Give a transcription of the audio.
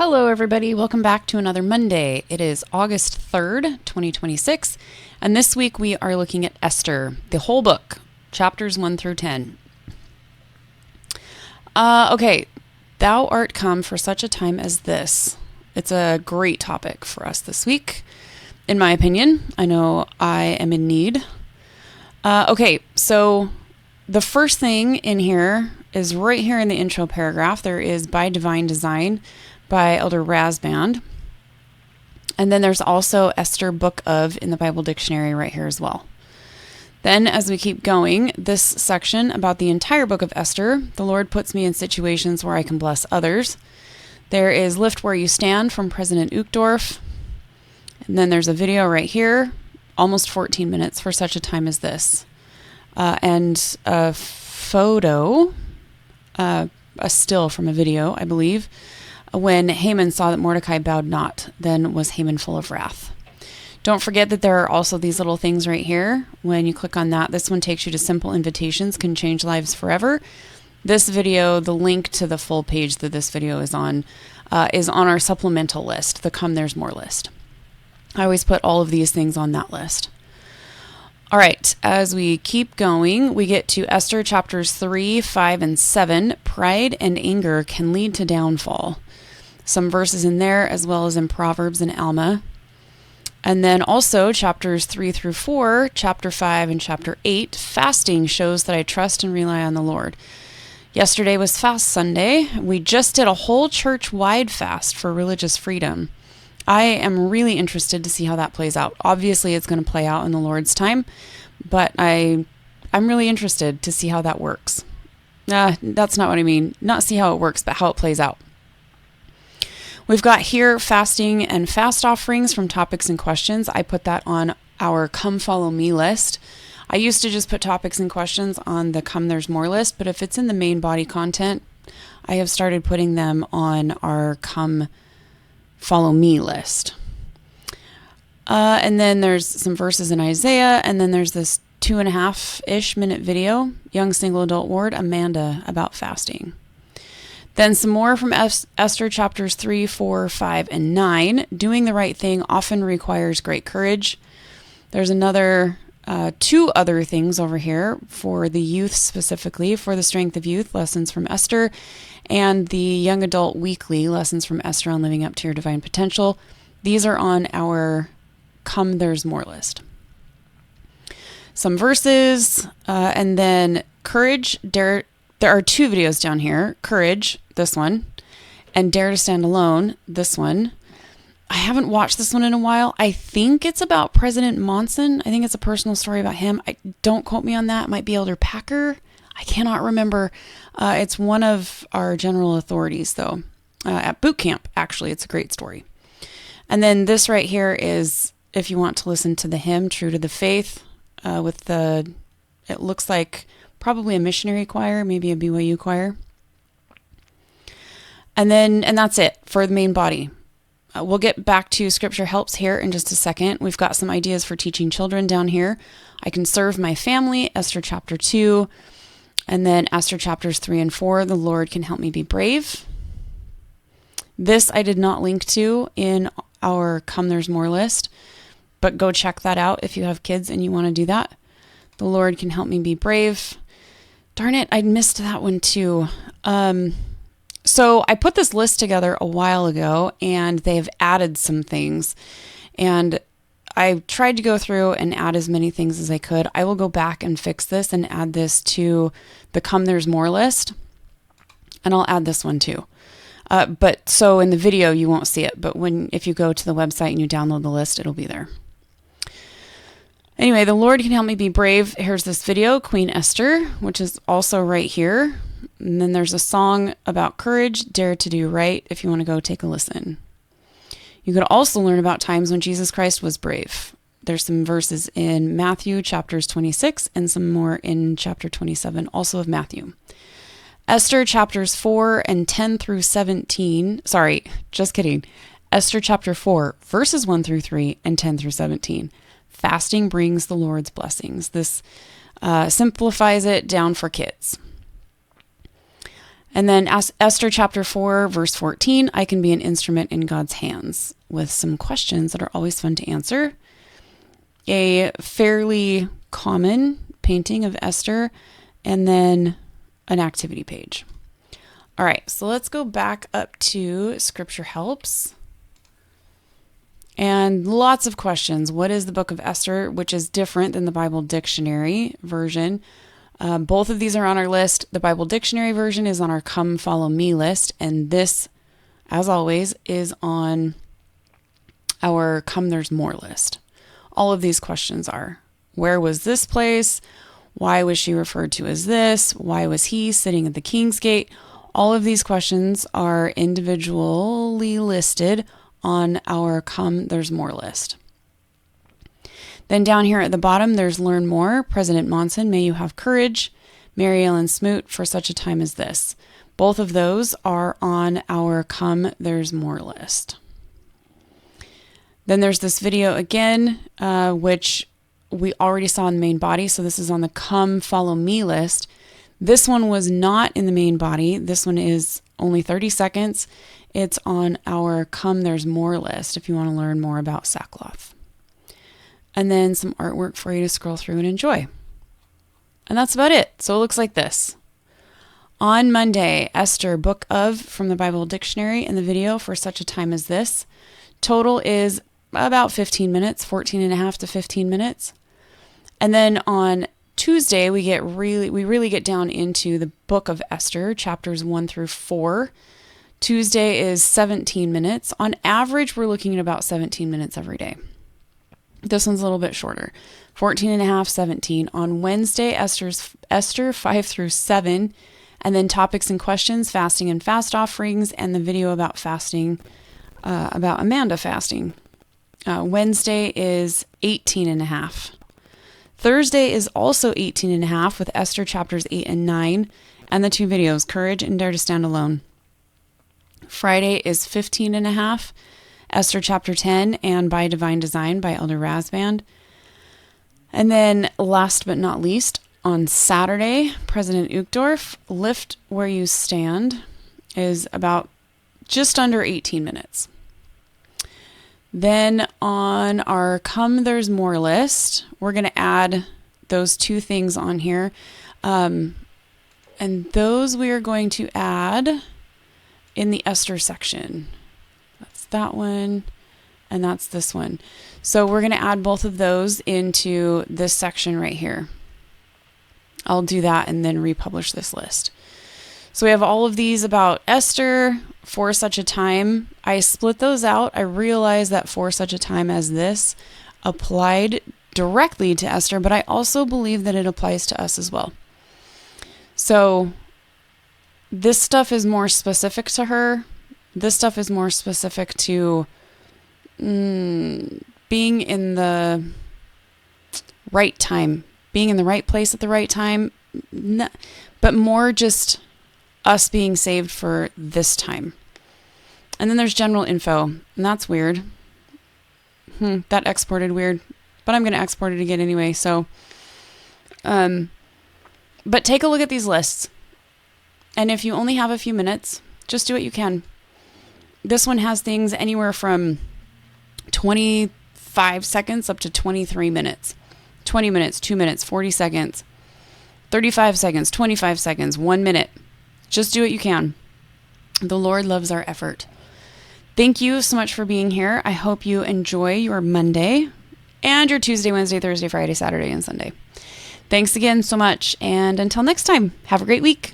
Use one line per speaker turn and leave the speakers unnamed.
Hello, everybody. Welcome back to another Monday. It is August 3rd, 2026, and this week we are looking at Esther, the whole book, chapters 1 through 10. Okay, thou art come for such a time as this. It's a great topic for us this week, in my opinion. I know I am in need. Okay, so the first thing in here is right here in the intro paragraph. There is By Divine Design by Elder Rasband. And then there's also Esther Book of in the Bible Dictionary right here as well. Then as we keep going, this section about the entire book of Esther, the Lord puts me in situations where I can bless others. There is Lift Where You Stand from President Uchtdorf. And then there's a video right here, almost 14 minutes for such a time as this. And a photo, a still from a video, I believe. When Haman saw that Mordecai bowed not, then was Haman full of wrath. Don't forget that there are also these little things right here. When you click on that, this one takes you to Simple Invitations Can Change Lives Forever. This video, the link to the full page that this video is on our supplemental list, the Come There's More list. I always put all of these things on that list. All right, as we keep going, we get to Esther chapters 3, 5, and 7. Pride and anger can lead to downfall. Some verses in there, as well as in Proverbs and Alma. And then also chapters 3 through 4, chapter 5, and chapter 8. Fasting shows that I trust and rely on the Lord. Yesterday was Fast Sunday. We just did a whole church-wide fast for religious freedom. I am really interested to see how that plays out. Obviously, it's going to play out in the Lord's time, but I'm really interested to see how that works. That's not what I mean. Not see how it works, but how it plays out. We've got here fasting and fast offerings from topics and questions. I put that on our Come Follow Me list. I used to just put topics and questions on the Come There's More list, but if it's in the main body content, I have started putting them on our Come Follow Me list. And then there's some verses in Isaiah, and then there's this 2.5-ish minute video, Young Single Adult Ward, Amanda, about fasting. Then some more from Esther chapters 3, 4, 5, and 9. Doing the right thing often requires great courage. There's another 2 other things over here for the youth specifically, for the Strength of Youth, lessons from Esther, and the Young Adult Weekly, lessons from Esther on living up to your divine potential. These are on our Come There's More list. Some verses, and then courage, dare. There are 2 videos down here. Courage, this one, and Dare to Stand Alone, this one. I haven't watched this one in a while. I think it's about President Monson. I think it's a personal story about him. Don't quote me on that. It might be Elder Packer. I cannot remember. It's one of our general authorities, though, at boot camp, actually. It's a great story. And then this right here is, if you want to listen to the hymn, True to the Faith, it looks like probably a missionary choir, maybe a BYU choir. And that's it for the main body. We'll get back to Scripture Helps here in just a second. We've got some ideas for teaching children down here. I can serve my family, Esther chapter 2, and then Esther chapters 3 and 4, the Lord can help me be brave. This I did not link to in our Come There's More list, but go check that out if you have kids and you want to do that. The Lord can help me be brave. Darn it, I missed that one too. So I put this list together a while ago, and they've added some things. And I tried to go through and add as many things as I could. I will go back and fix this and add this to the Come There's More list. And I'll add this one too. But so in the video, you won't see it. But if you go to the website and you download the list, it'll be there. Anyway, the Lord can help me be brave. Here's this video, Queen Esther, which is also right here. And then there's a song about courage, Dare to Do Right, if you want to go take a listen. You could also learn about times when Jesus Christ was brave. There's some verses in Matthew chapters 26 and some more in chapter 27, also of Matthew. Esther chapters 4 and 10 through 17. Sorry, just kidding. Esther chapter 4, verses 1 through 3 and 10 through 17. Fasting brings the Lord's blessings. This simplifies it down for kids. And then Esther chapter 4, verse 14, I can be an instrument in God's hands, with some questions that are always fun to answer. A fairly common painting of Esther, and then an activity page. All right, so let's go back up to Scripture Helps. And lots of questions. What is the book of Esther, which is different than the Bible Dictionary version? Both of these are on our list. The Bible Dictionary version is on our Come Follow Me list, and this, as always, is on our Come There's More list. All of these questions are: where was this place? Why was she referred to as this? Why was he sitting at the King's Gate? All of these questions are individually listed on our Come There's More list. Then down here at the bottom, there's Learn More, President Monson, May You Have Courage, Mary Ellen Smoot, For Such a Time as This. Both of those are on our Come There's More list. Then there's this video again, which we already saw in the main body, so this is on the Come Follow Me list. This one was not in the main body. This one is only 30 seconds. It's on our Come There's More list if you want to learn more about sackcloth. And then some artwork for you to scroll through and enjoy. And that's about it. So it looks like this. On Monday, Esther, Book of, from the Bible Dictionary, and the video For Such a Time as This. Total is about 15 minutes, 14 and a half to 15 minutes. And then on Tuesday, we really get down into the book of Esther, chapters 1 through 4. Tuesday is 17 minutes. On average, we're looking at about 17 minutes every day. This one's a little bit shorter, 14 and a half, 17. On Wednesday, Esther 5 through 7, and then topics and questions, fasting and fast offerings, and the video about fasting, about Amanda fasting. Wednesday is 18 and a half. Thursday is also 18 and a half with Esther chapters 8 and 9, and the two videos, Courage and Dare to Stand Alone. Friday is 15 and a half. Esther chapter 10 and By Divine Design by Elder Rasband. And then last but not least, on Saturday, President Uchtdorf, Lift Where You Stand, is about just under 18 minutes. Then on our Come There's More list, we're going to add those two things on here. And those we are going to add in the Esther section. That's that one, and that's this one. So we're going to add both of those into this section right here. I'll do that and then republish this list. So we have all of these about Esther, For Such a Time. I split those out. I realized that For Such a Time as This applied directly to Esther, but I also believe that it applies to us as well. So this stuff is more specific to her. This stuff is more specific to being in the right time, being in the right place at the right time, but more just us being saved for this time. And then there's general info, and that's weird. That exported weird, but I'm going to export it again anyway. So, but take a look at these lists. And if you only have a few minutes, just do what you can. This one has things anywhere from 25 seconds up to 23 minutes. 20 minutes, 2 minutes, 40 seconds, 35 seconds, 25 seconds, 1 minute. Just do what you can. The Lord loves our effort. Thank you so much for being here. I hope you enjoy your Monday and your Tuesday, Wednesday, Thursday, Friday, Saturday, and Sunday. Thanks again so much. And until next time, have a great week.